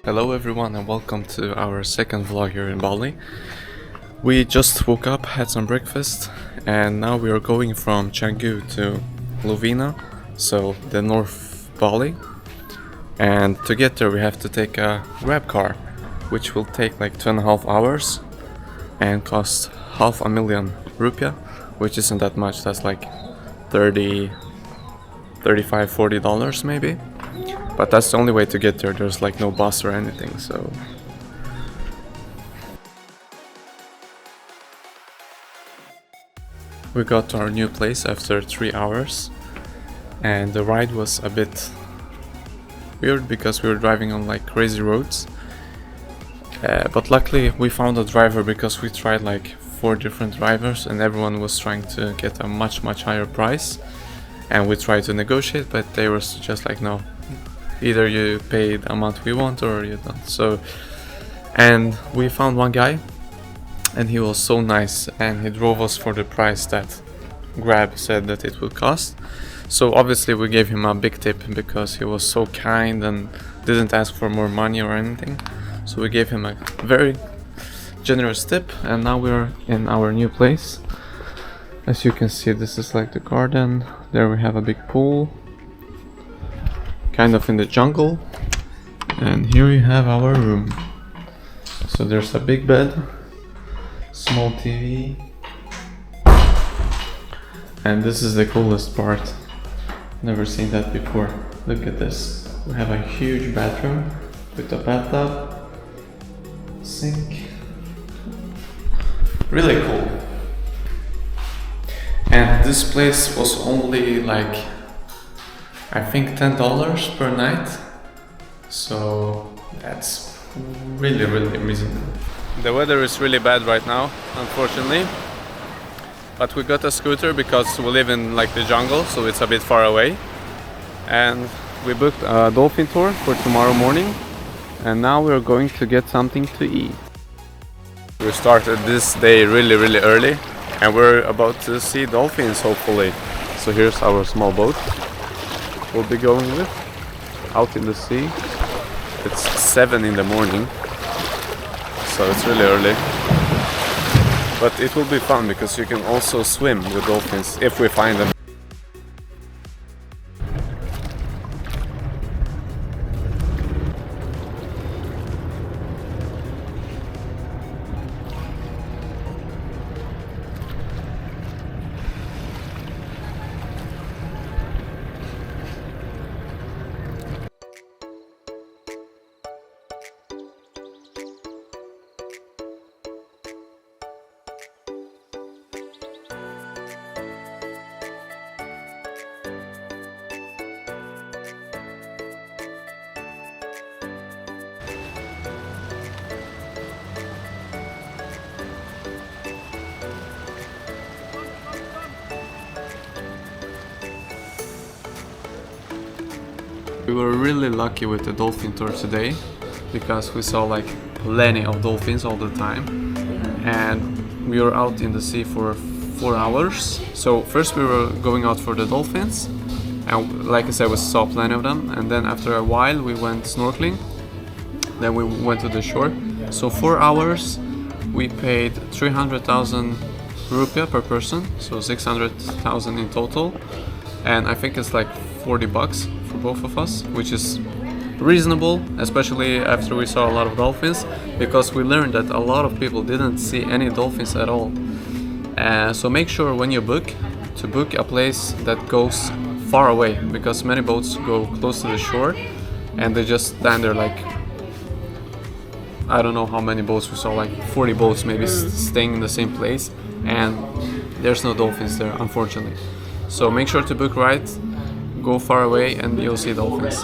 Hello everyone and welcome to our second vlog here in Bali. We just woke up, had some breakfast, and now we are going from Canggu to Lovina, so the North Bali. And to get there we have to take a grab car, which will take like 2.5 hours and cost $500,000 which isn't that much. That's like $35-40 maybe. But that's the only way to get there. There's like no bus or anything, so we got to our new place after 3 hours, and the ride was a bit weird because we were driving on like crazy roads. But luckily we found a driver because we tried like 4 different drivers and everyone was trying to get a much higher price. And we tried to negotiate, but they were just like, no, either you pay the amount we want or you don't. So, and we found one guy and he was so nice and he drove us for the price that Grab said that it would cost. So obviously we gave him a big tip because he was so kind and didn't ask for more money or anything. So we gave him a very generous tip, and now we're in our new place. As you can see, this is like the garden. There we have a big pool, kind of in the jungle. And here we have our room. So there's a big bed, small TV. And this is the coolest part. Never seen that before. Look at this. We have a huge bathroom with a bathtub, sink. Really cool. And this place was only like, I think $10 per night. So that's really reasonable. The weather is really bad right now, unfortunately. But we got a scooter because we live in like the jungle, so it's a bit far away. And we booked a dolphin tour for tomorrow morning. And now we're going to get something to eat. We started this day really early. And we're about to see dolphins, hopefully. So here's our small boat we'll be going with, out in the sea. It's 7 in the morning, so it's really early. But it will be fun because you can also swim with dolphins if we find them. We were really lucky with the dolphin tour today because we saw like plenty of dolphins all the time, and we were out in the sea for 4 hours. So first we were going out for the dolphins, and like I said, we saw plenty of them, and then after a while we went snorkeling, then we went to the shore. So 4 hours we paid 300,000 rupiah per person, so 600,000 in total, and I think it's like $40 for both of us, which is reasonable, especially after we saw a lot of dolphins, because we learned that a lot of people didn't see any dolphins at all. So make sure when you book to book a place that goes far away, because many boats go close to the shore and they just stand there like, I don't know how many boats we saw, like 40 boats maybe staying in the same place, and there's no dolphins there, unfortunately. So make sure to book right, go far away, and you'll see dolphins.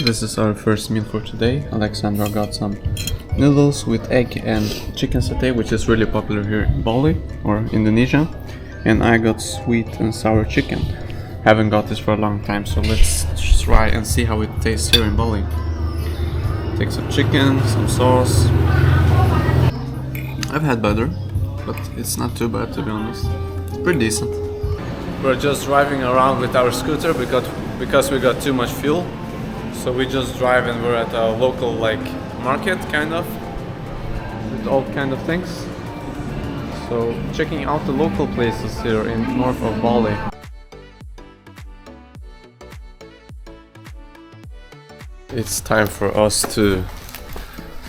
This is our first meal for today. Alexandra got some noodles with egg and chicken satay, which is really popular here in Bali or Indonesia. And I got sweet and sour chicken. Haven't got this for a long time, so let's try and see how it tastes here in Bali. Take some chicken, some sauce. I've had better, but it's not too bad, to be honest. It's pretty decent. We're just driving around with our scooter because we got too much fuel. So we just drive and we're at a local like market kind of, with all kind of things. So checking out the local places here in north of Bali. It's time for us to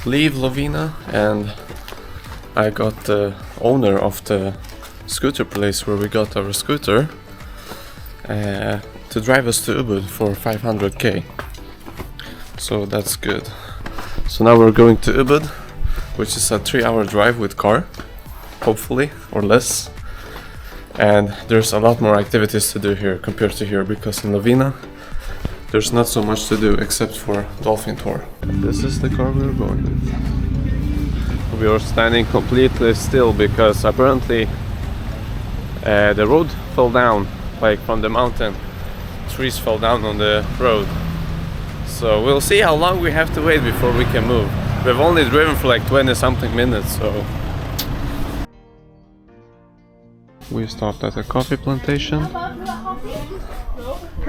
leave Lovina, and I got the owner of the scooter place where we got our scooter to drive us to Ubud for 500k. So that's good. So now we're going to Ubud, which is a 3-hour drive with car, hopefully, or less. And there's a lot more activities to do here compared to here, because in Lovina there's not so much to do except for dolphin tour. This is the car we're going with. We are standing completely still because apparently the road fell down, like from the mountain. Trees fell down on the road. So we'll see how long we have to wait before we can move. We've only driven for like 20 something minutes, so. We stopped at a coffee plantation.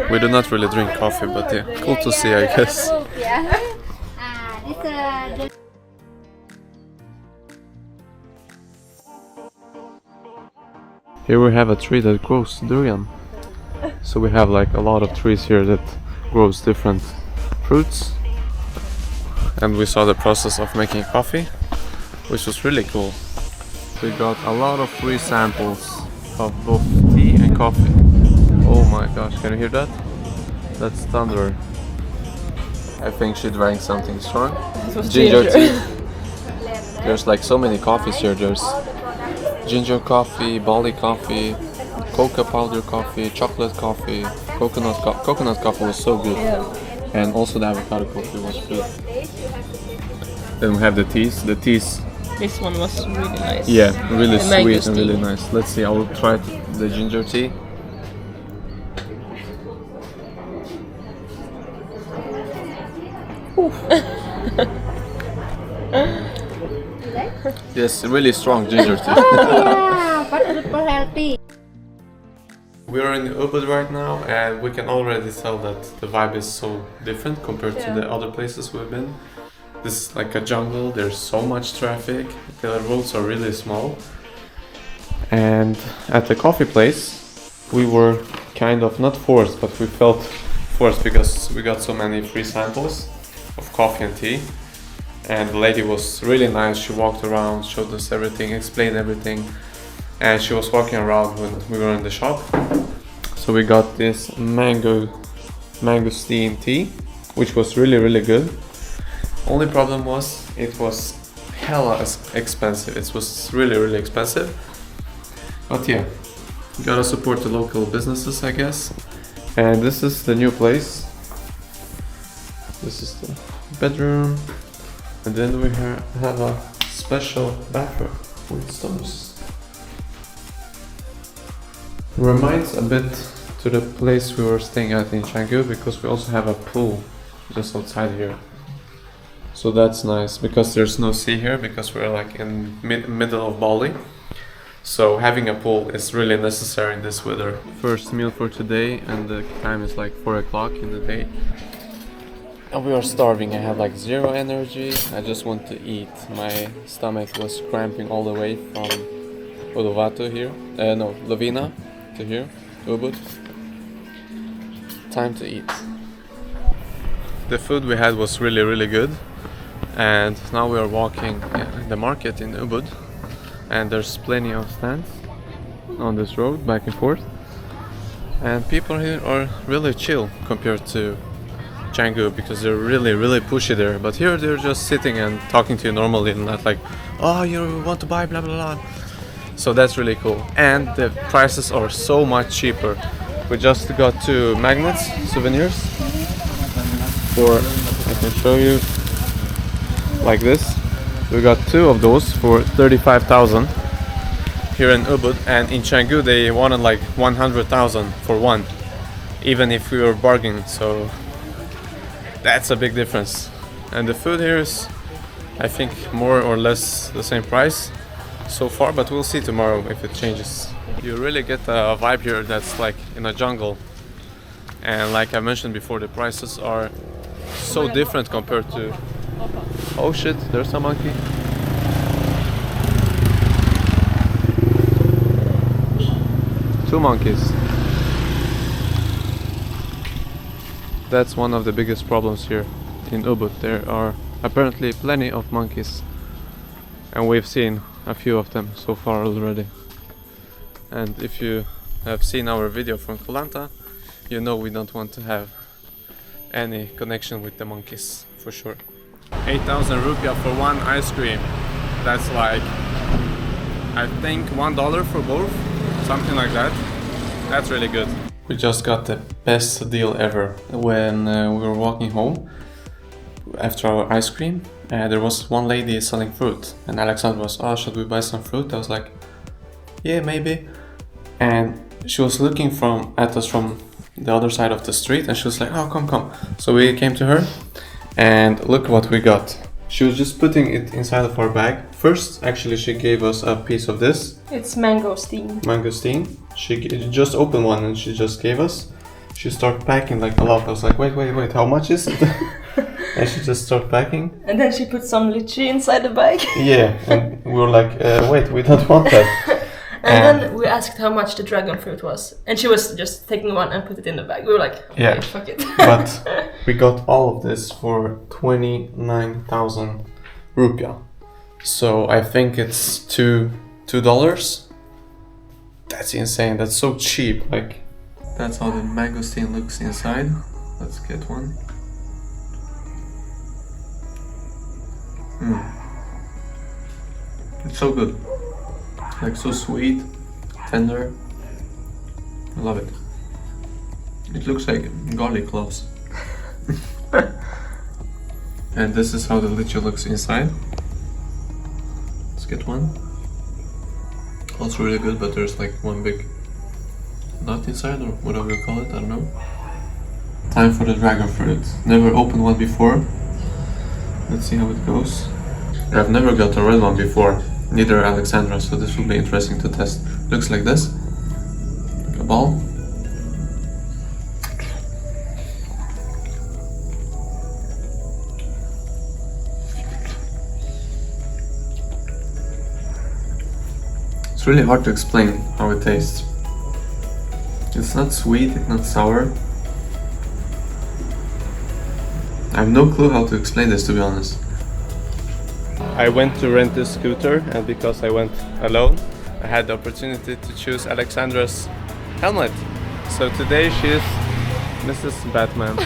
We do not really drink coffee, but yeah, cool to see, I guess. Here we have a tree that grows durian. So we have like a lot of trees here that grows different fruits. And we saw the process of making coffee, which was really cool. We got a lot of free samples of both tea and coffee. Oh my gosh, can you hear that? That's thunder. I think she drank something strong. Ginger tea. There's like so many coffees here. There's ginger coffee, Bali coffee, cocoa powder coffee, chocolate coffee, coconut coffee was so good. Yeah. And also the avocado coffee was good. Then we have the teas. The teas. This one was really nice. Yeah, really The sweet and mangosteen. really nice. Let's see, I will try the ginger tea. Yes, really strong ginger tea. Yeah, but super healthy. We are in Ubud right now, and we can already tell that the vibe is so different compared to the other places we've been. This is like a jungle, there's so much traffic, the roads are really small. And at the coffee place, we were kind of not forced, but we felt forced because we got so many free samples of coffee and tea. And the lady was really nice, she walked around, showed us everything, explained everything. And she was walking around when we were in the shop. So we got this mangosteen tea, which was really good. Only problem was it was hella expensive. It was really expensive. But yeah, gotta support the local businesses, I guess. And this is the new place. This is the bedroom. And then we have a special bathroom with stars. Reminds a bit to the place we were staying at in Canggu, because we also have a pool just outside here. So that's nice, because there's no sea here, because we're like in middle of Bali. So having a pool is really necessary in this weather. First meal for today, and the time is like 4 o'clock in the day. And we are starving, I have like zero energy, I just want to eat. My stomach was cramping all the way from Lovina to here, Ubud. Time to eat. The food we had was really good. And now we are walking in the market in Ubud, and there's plenty of stands on this road back and forth, and people here are really chill compared to Canggu, because they're really pushy there. But here they're just sitting and talking to you normally, and not like, oh, you want to buy blah blah blah. So that's really cool, and the prices are so much cheaper. We just got 2 magnets, souvenirs, for, I can show you, like this. We got 2 of those for 35,000 here in Ubud, and in Canggu they wanted like 100,000 for one, even if we were bargaining. So that's a big difference. And the food here is, I think, more or less the same price so far, but we'll see tomorrow if it changes. You really get a vibe here that's like in a jungle, and like I mentioned before, the prices are so different compared to Oh shit, there's a monkey. Two monkeys. That's one of the biggest problems here in Ubud. There are apparently plenty of monkeys, and we've seen a few of them so far already. And if you have seen our video from Koh Lanta, you know we don't want to have any connection with the monkeys, for sure. 8,000 rupiah for one ice cream. That's like, I think $1 for both, something like that. That's really good. We just got the best deal ever. When we were walking home after our ice cream, there was one lady selling fruit, and Alexander was, oh, should we buy some fruit? I was like, yeah, maybe. And she was looking at us from the other side of the street, and she was like, oh, come. So we came to her, and look what we got. She was just putting it inside of our bag. First, actually, she gave us a piece of this. It's mangosteen. Mangosteen. She just opened one and she just gave us. She started packing like a lot. I was like, wait, how much is it? And she just started packing. And then she put some lychee inside the bag. Yeah, and we were like, wait, we don't want that. And then we asked how much the dragon fruit was, and she was just taking one and put it in the bag. We were like, okay, yeah, fuck it. But we got all of this for 29,000 rupiah. So I think it's $2. That's insane. That's so cheap. Like, that's how the mangosteen looks inside. Let's get one. It's so good. Like, so sweet, tender. I love it. It looks like garlic cloves. And this is how the lychee looks inside. Let's get one. Also really good, but there's like one big nut inside, or whatever you call it, I don't know. Time for the dragon fruit. Never opened one before. Let's see how it goes. I've never got a red one before. Neither Alexandra, so this will be interesting to test. Looks like this, like a ball. It's really hard to explain how it tastes. It's not sweet, it's not sour. I have no clue how to explain this, to be honest. I went to rent this scooter, and because I went alone, I had the opportunity to choose Alexandra's helmet. So today she is Mrs. Batman.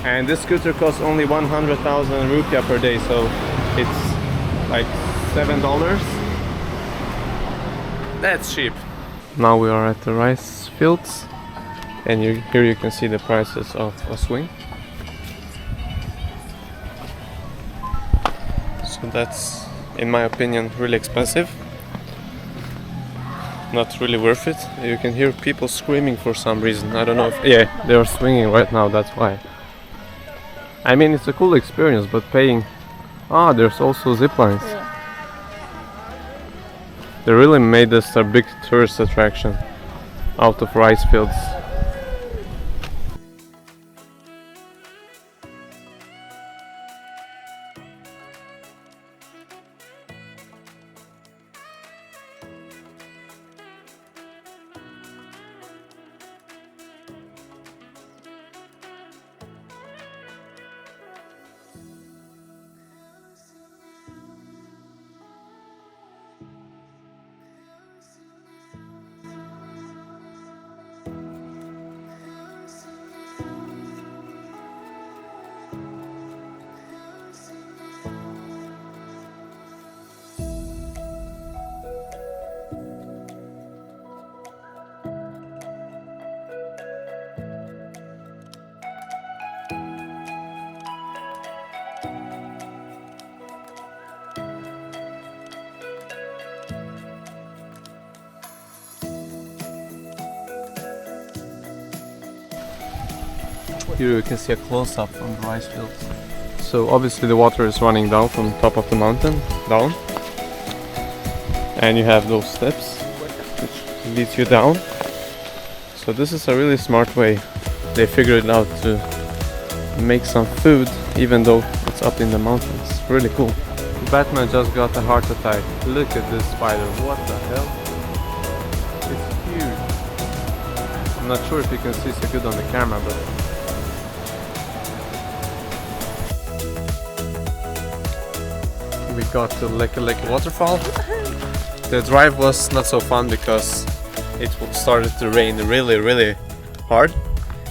And this scooter costs only 100,000 rupiah per day, so it's like $7. That's cheap. Now we are at the rice fields, and here you can see the prices of a swing. So that's, in my opinion, really expensive. Not really worth it. You can hear people screaming for some reason. I don't know if... Yeah, they are swinging right now, that's why. I mean, it's a cool experience, but paying... Ah, there's also zip lines. Yeah. They really made this a big tourist attraction out of rice fields. Here you can see a close-up from the rice fields. So obviously the water is running down from the top of the mountain, down. And you have those steps, which leads you down. So this is a really smart way. They figured it out to make some food even though it's up in the mountains. Really cool. Batman just got a heart attack. Look at this spider. What the hell? It's huge. I'm not sure if you can see so good on the camera, but we got to Leke waterfall. The drive was not so fun because it started to rain really hard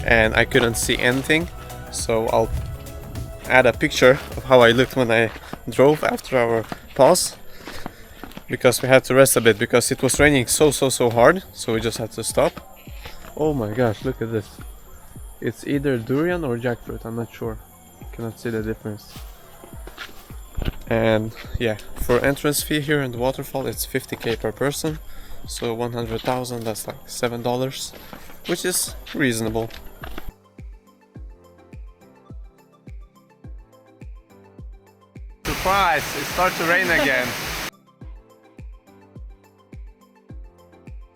and I couldn't see anything. So I'll add a picture of how I looked when I drove after our pause, because we had to rest a bit because it was raining so hard, so we just had to stop. Oh my gosh, look at this. It's either durian or jackfruit, I'm not sure. Cannot see the difference. And yeah, for entrance fee here in the waterfall it's 50k per person, so 100,000, that's like $7, which is reasonable. Surprise! It starts to rain again.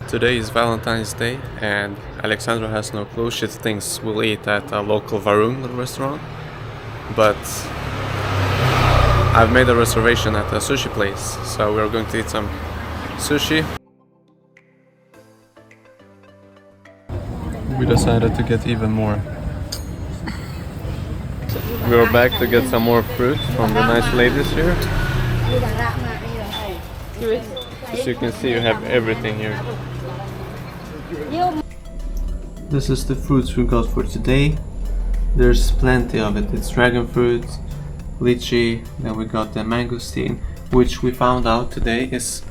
Today is Valentine's Day and Alexandra has no clue. She thinks we'll eat at a local Varung restaurant, but I've made a reservation at a sushi place, so we're going to eat some sushi. We decided to get even more. We are back to get some more fruit from the nice ladies here. As you can see, you have everything here. This is the fruits we got for today. There's plenty of it. It's dragon fruit, lychee, then we got the mangosteen, which we found out today is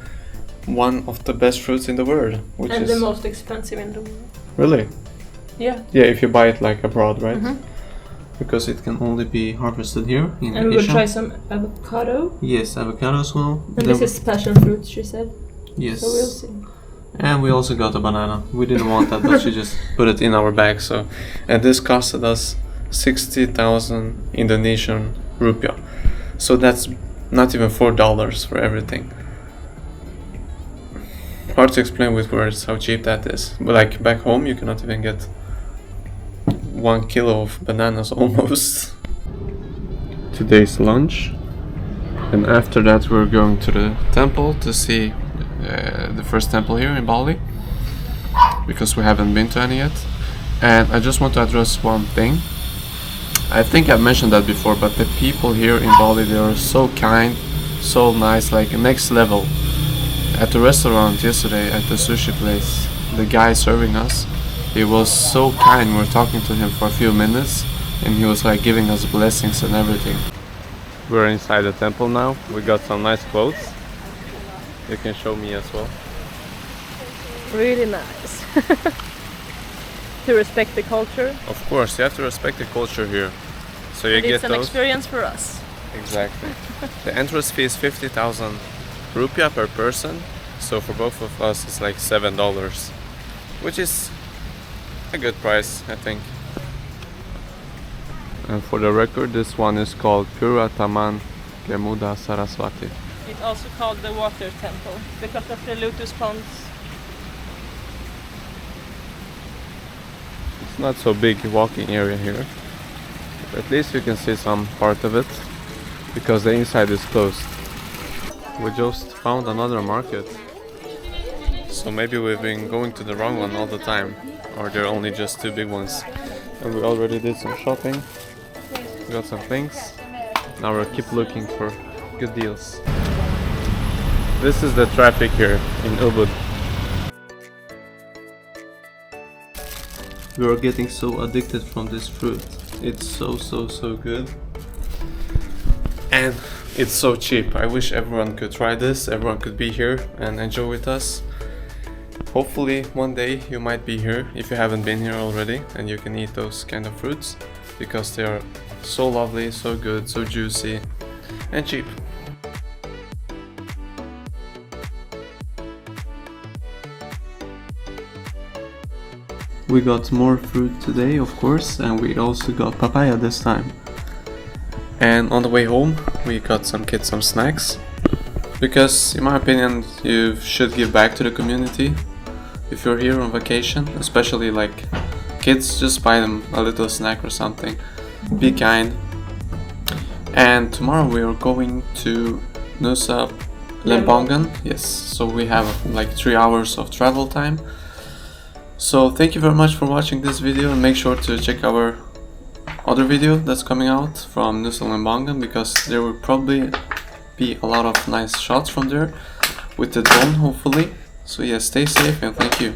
one of the best fruits in the world. Which and is the most expensive in the world. Really? Yeah. Yeah, if you buy it like abroad, right? Because it can only be harvested here in And we will Asia. try some avocado. Yes, avocado as well. And Then this is passion fruit, she said. yes. So we'll see. And we also got a banana. We didn't want that, but she just put it in our bag. So, and this costed us 60,000 Indonesian rupiah. So that's not even $4 for everything. Hard to explain with words how cheap that is. But like back home, you cannot even get 1 kilo of bananas almost. Today's lunch, and after that we're going to the temple to see the first temple here in Bali, because we haven't been to any yet. And I just want to address one thing. I think I've mentioned that before, but the people here in Bali, they are so kind, so nice, like next level. At the restaurant yesterday, at the sushi place, the guy serving us, he was so kind. We were talking to him for a few minutes and he was like giving us blessings and everything. We're inside the temple now. We got some nice clothes. You can show me as well. Really nice. To respect the culture. Of course, you have to respect the culture here. So you get It's an those. experience for us. Exactly. The entrance fee is 50,000 rupiah per person. So for both of us it's like $7, which is a good price, I think. And for the record, this one is called Pura Taman Kemuda Saraswati. It's also called the water temple because of the lotus ponds. It's not so big walking area here, but at least you can see some part of it because the inside is closed. We just found another market, so maybe we've been going to the wrong one all the time, or there are only just two big ones. And we already did some shopping, got some things. Now we'll keep looking for good deals. This is the traffic here in Ubud. We are getting so addicted from this fruit. It's so good. And it's so cheap. I wish everyone could try this, everyone could be here and enjoy with us. Hopefully one day you might be here if you haven't been here already, and you can eat those kind of fruits because they are so lovely, so good, so juicy and cheap. We got more fruit today, of course, and we also got papaya this time. And on the way home we got some kids some snacks, because in my opinion you should give back to the community if you're here on vacation, especially like kids. Just buy them a little snack or something. be kind. And tomorrow we are going to Nusa Lembongan. Yes, so we have like 3 hours of travel time. So thank you very much for watching this video, and make sure to check our other video that's coming out from Nusa Lembongan, because there will probably be a lot of nice shots from there with the drone, hopefully. So yeah, stay safe and thank you.